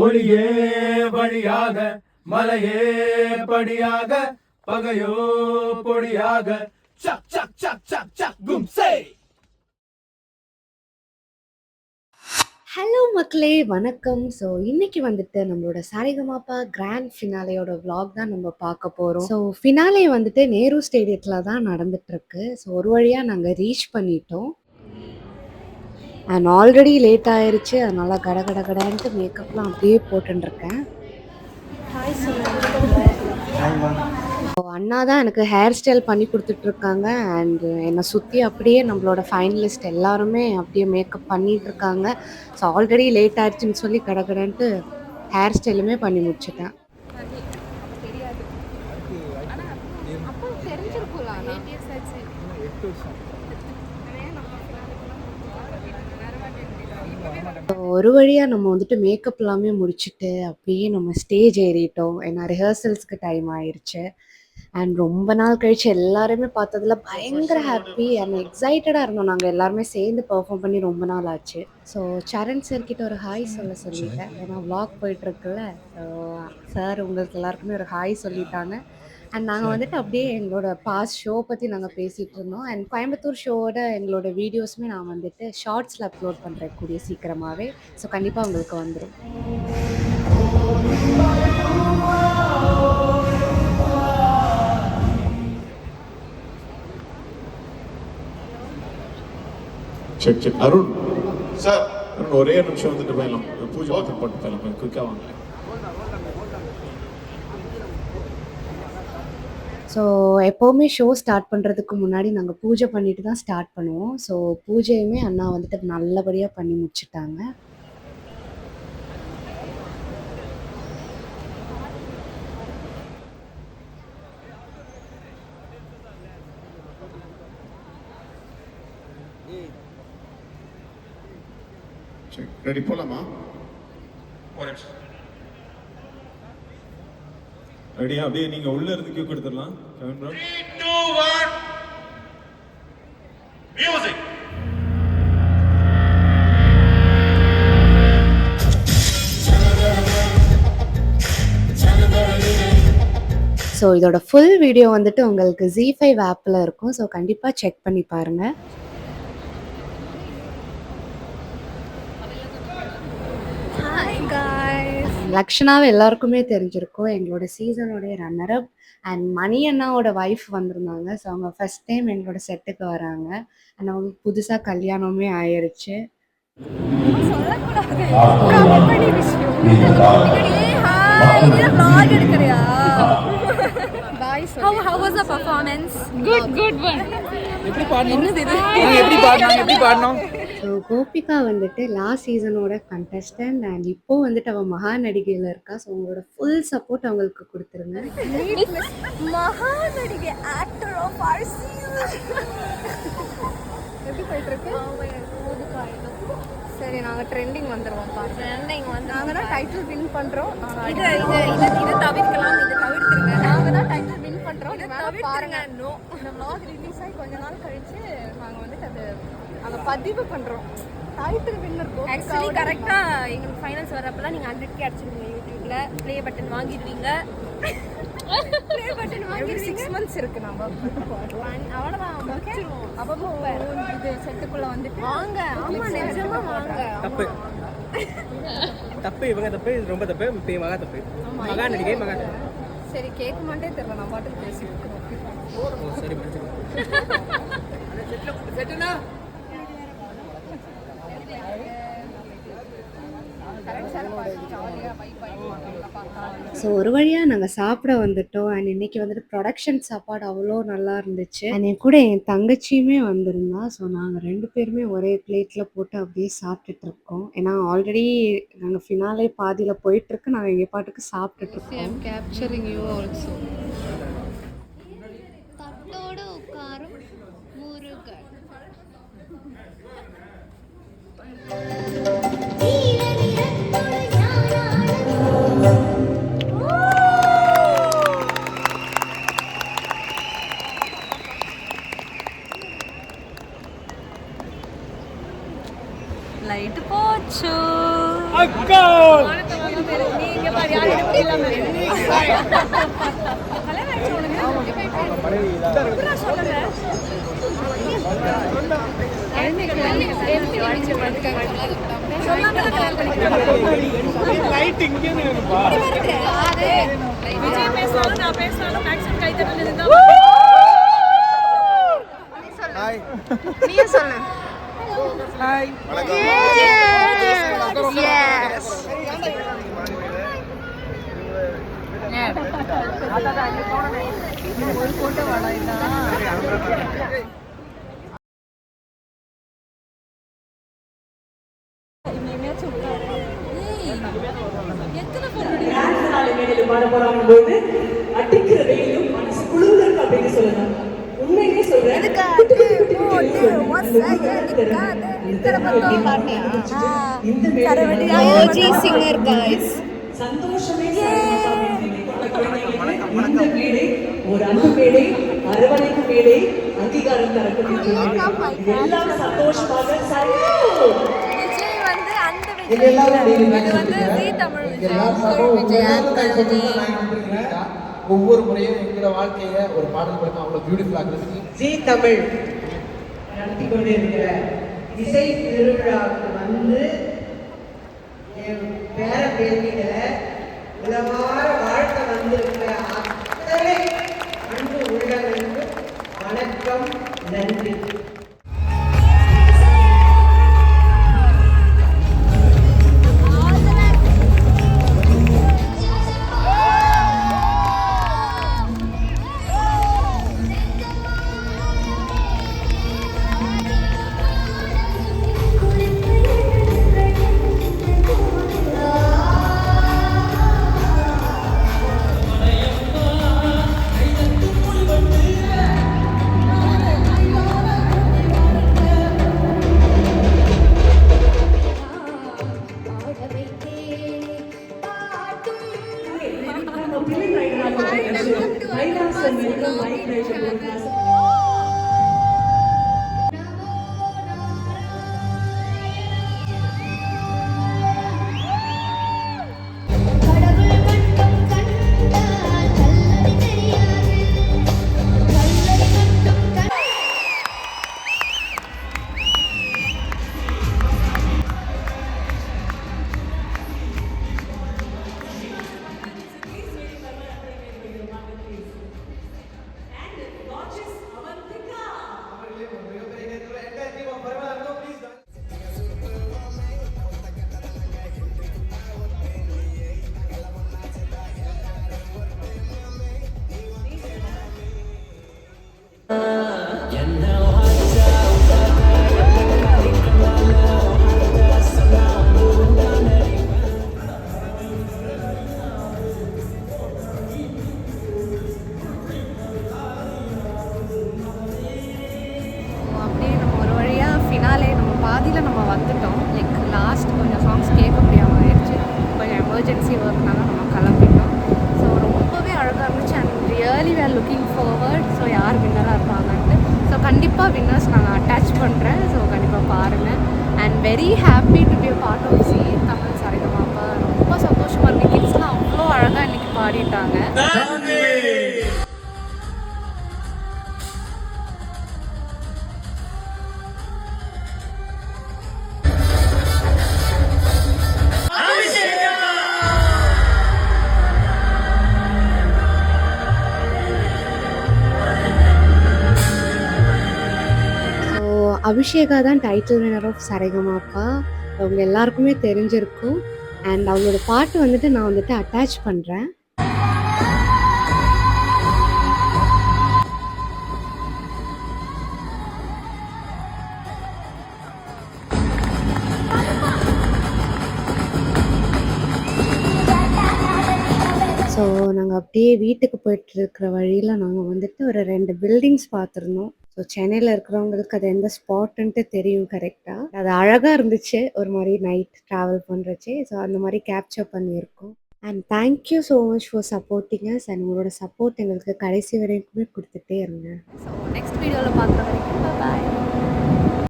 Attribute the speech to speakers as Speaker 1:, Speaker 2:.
Speaker 1: ஒளியே வழியாக மலையே படியாக பகையோ பொடியாக சக் சக் சக் சக் சக் கும்சே.
Speaker 2: ஹலோ மக்களே, வணக்கம். ஸோ இன்னைக்கு வந்துட்டு நம்மளோட சாரிகமாப்பா கிராண்ட் ஃபினாலேயோட vlog தான் நம்ம பார்க்க போகிறோம். ஸோ ஃபினாலே வந்துட்டு நேரு ஸ்டேடியத்தில் தான் நடந்துட்டுருக்கு. ஸோ ஒரு வழியாக நாங்கள் ரீச் பண்ணிட்டோம். அண்ட் ஆல்ரெடி லேட் ஆயிருச்சு, அதனால கட கட கடன்ட்டு மேக்கப்லாம் அப்படியே போட்டுருக்கேன். அண்ணா தான் எனக்கு ஹேர் ஸ்டைல் பண்ணி கொடுத்துட்ருக்காங்க. அண்ட் என்னை சுற்றி அப்படியே நம்மளோட ஃபைனலிஸ்ட் எல்லாருமே அப்படியே மேக்கப் பண்ணிகிட்ருக்காங்க. ஸோ ஆல்ரெடி லேட் ஆயிடுச்சுன்னு சொல்லி கடகடன்ட்டு ஹேர் ஸ்டைலுமே பண்ணி முடிச்சிட்டேன். ஒரு வழியாக நம்ம வந்துட்டு மேக்கப் எல்லாமே முடிச்சுட்டு அப்படியே நம்ம ஸ்டேஜ் ஏறிட்டோம். ஏன்னா ரிஹர்சல்ஸ்க்கு டைம் ஆயிடுச்சு. அண்ட் ரொம்ப நாள் கழிச்சு எல்லாருமே பார்த்ததுல பயங்கர ஹாப்பி அண்ட் எக்ஸைட்டடாக இருந்தோம். நாங்கள் எல்லாருமே சேர்ந்து பெர்ஃபார்ம் பண்ணி ரொம்ப நாள் ஆச்சு. ஸோ சரண் சார்கிட்ட ஒரு ஹாய் சொல்லிட்டேன். ஏன்னா vlog போயிட்டுருக்குல்ல. ஸோ சார் உங்களுக்கு எல்லாருக்குமே ஒரு ஹாய் சொல்லிட்டாங்க. அண்ட் நாங்கள் வந்துட்டு அப்படியே எங்களோட பாஸ்ட் ஷோ பற்றி நாங்கள் பேசிகிட்டு இருந்தோம். அண்ட் கோயம்புத்தூர் ஷோவோட எங்களோட வீடியோஸுமே நான் வந்துட்டு ஷார்ட்ஸில் அப்லோட் பண்ணுறேன் கூடிய சீக்கிரமாகவே. ஸோ கண்டிப்பாக உங்களுக்கு வந்துடும்.
Speaker 3: Check check. Arun sir, Arun ஒரே நிமிஷம் வந்துட்டு போயிடலாம். பூஜை பார்த்து போட்டு போயிடலாம். கொஞ்சம் குயிக்காக வாங்க.
Speaker 2: ஸோ எப்போவுமே ஷோ ஸ்டார்ட் பண்ணுறதுக்கு முன்னாடி நாங்கள் பூஜை பண்ணிட்டு தான் ஸ்டார்ட் பண்ணுவோம். ஸோ பூஜையுமே அண்ணா வந்துட்டு நல்லபடியாக பண்ணி முடிச்சிட்டாங்க.
Speaker 3: ரெடி போலாமா? ரெடியா? அப்படியே நீங்க உள்ள இருந்து கியூ கொடுத்துடலாம். Camera 3 2 1 music.
Speaker 2: ஸோ இதோட ஃபுல் வீடியோ வந்துட்டு உங்களுக்கு ZEE5 ஆப்பில் இருக்கும். ஸோ கண்டிப்பாக செக் பண்ணி பாருங்கள். லக்ஷனாவை எல்லாருக்குமே தெரிஞ்சிருக்கும், எங்களோட சீசனோடைய ரன்னரப். அண்ட் மணி அண்ணாவோட ஒய்ஃப் வந்திருந்தாங்க. ஸோ அவங்க ஃபர்ஸ்ட் டைம் எங்களோட செட்டுக்கு வராங்க. அண்ட் அவங்களுக்கு புதுசாக கல்யாணமே ஆயிடுச்சு. ஸோ கோபிகா வந்துட்டு லாஸ்ட் சீசனோட கண்டஸ்டன்ட் அண்ட் இப்போ வந்துட்டு அவள் மகா நடிகையில் இருக்கா. ஸோ உங்களோட ஃபுல் சப்போர்ட் அவங்களுக்கு கொடுத்துருங்க.
Speaker 4: மகா நடிகை ஆக்டர் ஆஃப் ஆர் சீசன் எப்படி போயிட்டு இருக்கு? சரி, நாங்கள் ட்ரெண்டிங் வந்துடுவோம். ட்ரெண்டிங் வந்து நாங்கள் தான் டைட்டில் வின் பண்ணுறோம். இதை தவிர்க்கலாம், இதை தவிர்த்துருங்க. நாங்கள் தான் டைட்டில் வின் பண்ணுறோம். இதை பாருங்க. நோ, இந்த vlog ரிலீஸ் ஆகி கொஞ்ச நாள் கழிச்சு நாங்கள் வந்துட்டு அது நாங்கள் பதிவு பண்ணுறோம். டைட்டில் வின்னர் ஆக்சுவலி கரெக்டாக எங்களுக்கு ஃபைனல்ஸ் வரப்பெல்லாம் நீங்கள் 100K அடிச்சிருவீங்க. யூடியூப்ல ப்ளே பட்டன் வாங்கிடுவீங்க. ப்ளே பட்டன் வாங்கி 6 months இருக்கு. நம்ம அவ்வளோதான் முடிச்சிருவோம். அப்போ இது செட்டுக்குள்ளே வந்துட்டு வாங்க. ஆமாம், நிஜமாக வாங்க.
Speaker 5: தப்பு தப்பு, இவங்க தப்பு, இது ரொம்ப தப்பு. இப்போ மகா தப்பு, மகா நடிகை மகா தப்பு.
Speaker 4: சரி, கேட்க மாட்டே தெரியல, நான் பாட்டுக்கு பேசிட்டு
Speaker 5: சரி செட்டுனா
Speaker 2: ஸோ ஒரு வழியாக நாங்கள் சாப்பிட வந்துட்டோம். அண்ட் இன்னைக்கு வந்துட்டு ப்ரொடக்ஷன் சாப்பாடு அவ்வளோ நல்லா இருந்துச்சு. அண்ட் என் கூட என் தங்கச்சியுமே வந்திருந்தா. ஸோ நாங்கள் 2 பேருமே ஒரே பிளேட்டில் போட்டு அப்படியே சாப்பிட்டுட்டு இருக்கோம். ஏன்னா ஆல்ரெடி நாங்கள் ஃபினாலே பாதியில் போயிட்டுருக்கு, நாங்கள் எங்கள் பாட்டுக்கு சாப்பிட்டுட்ருக்கோம்.
Speaker 4: Capturing you also.
Speaker 6: தட்டோடு உட்காரும் முருகன்.
Speaker 4: லைட் போச்சு.
Speaker 5: அக்கா
Speaker 4: விஜய் பேசுறாலும் நான் பேசுறாலும் மேக்ஸிமம் கை தட்டல் இருந்தா நீயே சொல்லு. ஹாய். எஸ். ஒரு போட்டோ வாடா.
Speaker 7: பாட போறாங்க போது அடிக்கிற வெயிலும் மனசு குளிர்ந்திருக்கு அப்படின்னு சொல்லலாம். உண்மையிலே சொல்றேன். சந்தோஷமே இந்த மேடை ஒரு அன்பு மேடை, அரவணைப்பு மேடை, அங்கீகாரம் தரக்கூடிய எல்லாம் சந்தோஷமாக
Speaker 8: ஒவ்வொரு முறையும் எங்களோட வாழ்க்கைய ஒரு பாடல் மூலமா அவ்வளவு பியூட்டிஃபுல் ஆகுறதுக்கு
Speaker 7: ஜீ தமிழ் நடத்தி கொண்டிருக்கிற இசை திருவிழாவுக்கு வந்து என் பேர பேத்திகளை உலகார வாழ்க்க வந்திருக்கிற அத்தனை அன்பு உள்ளவர்களுக்கு வணக்கம், நன்றி.
Speaker 2: பாதியில் நம்ம வந்துட்டோம். லைக் லாஸ்ட் கொஞ்சம் சாங்ஸ் கேட்க முடியாமல் ஆயிடுச்சு. கொஞ்சம் எமர்ஜென்சி ஒர்க்னால நம்ம கிளம்பிட்டோம். ஸோ ரொம்பவே அழகாக இருந்துச்சு. And really we are looking forward. So யார் வின்னராக இருப்பாங்கன்ட்டு. ஸோ கண்டிப்பாக வின்னர்ஸ் நாங்கள் அட்டாச் பண்ணுறேன். ஸோ கண்டிப்பாக பாருங்கள். And very happy to be a part of Zee Tamil Sa Re Ga Ma Pa. ரொம்ப சந்தோஷமாக இருக்குது. கிட்ஸ்லாம் அவ்வளோ அழகாக இன்றைக்கி பாடிட்டாங்க. அபிஷேகா தான் டைட்டில் வினர் ஆஃப் சரிகமாப்பா. அவங்க எல்லாருக்குமே தெரிஞ்சிருக்கும். அண்ட் அவங்களோட பாட்டு வந்துட்டு நான் வந்துட்டு அட்டாச் பண்ணுறேன். ஸோ நாங்கள் அப்படியே வீட்டுக்கு போயிட்டு இருக்கிற வழியில் நாங்கள் வந்துட்டு ஒரு 2 பில்டிங்ஸ் பார்த்துருந்தோம். ஸோ சென்னையில் இருக்கிறவங்களுக்கு அது எந்த ஸ்பாட்டுன்ட்டு தெரியும் கரெக்டாக. அது அழகாக இருந்துச்சு ஒரு மாதிரி நைட் ட்ராவல் பண்ணுறச்சு. ஸோ அந்த மாதிரி கேப்சர் பண்ணியிருக்கோம். And thank you so much for supporting us. And உங்களோட சப்போர்ட் எங்களுக்கு கடைசி வரைக்குமே கொடுத்துட்டே இருங்க. ஸோ நெக்ஸ்ட் வீடியோவில் பார்க்குற வரைக்கும் பாய்.